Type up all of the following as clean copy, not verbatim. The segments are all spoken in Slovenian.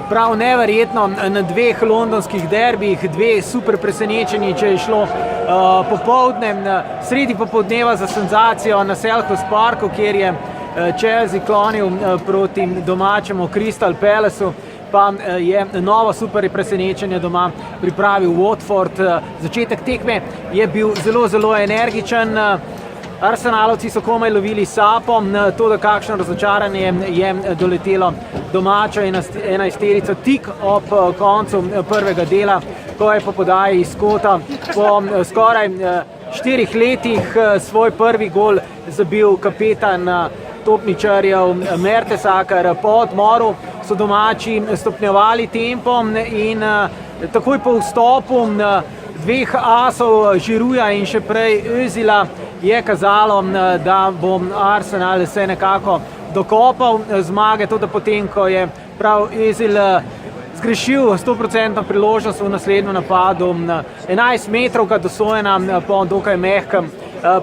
Prav neverjetno, na dveh londonskih derbijih, dve super presenečenji, če je šlo popoldne, sredi popoldneva za senzacijo na Selhurst Parku, kjer je Chelsea klonil proti domačemu Crystal Palaceu, pa je novo super presenečenje doma pripravil Watford. Začetek tekme je bil zelo energičen. Arsenalovci so komaj lovili sapo, to, da kakšno razočaranje je doletelo domačo enajsterico tik ob koncu prvega dela, ko je po podaji iz kota po skoraj 4 letih svoj prvi gol zabil kapetan topničarjev Mertesacker. Po odmoru so domači stopnjevali tempo in takoj po vstopu dveh asov, Girouda in še prej Özila, je kazalo, da bo Arsenal se nekako dokopal zmage, tudi potem, ko je prav Özil zgrešil 100% priložnost v naslednjem napadu. 11 metrovka dosojena po dokaj mehkem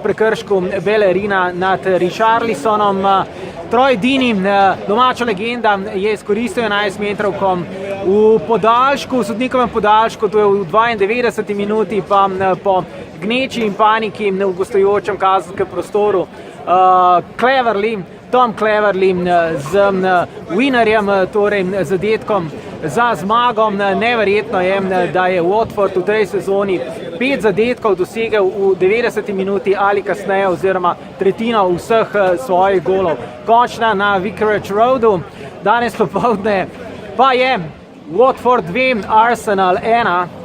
prekršku Bellerina nad Richarlisonom. Troy Deeney, domača legenda, je izkoristil 11 metrovko v podaljšku, v sodnikovem podaljšku, to je v 92. minuti, pa po gneči in paniki v gostujočem kazenskem prostoru. Tom Cleverley z winnerjem, torej zadetkom za zmago. Neverjetno je, da je Watford v tej sezoni 5 zadetkov dosegel v 90. minuti ali kasneje, oziroma tretjino vseh svojih golov. Končna na Vicarage Roadu. Danes popoldne pa je Watford 2, Arsenal 1.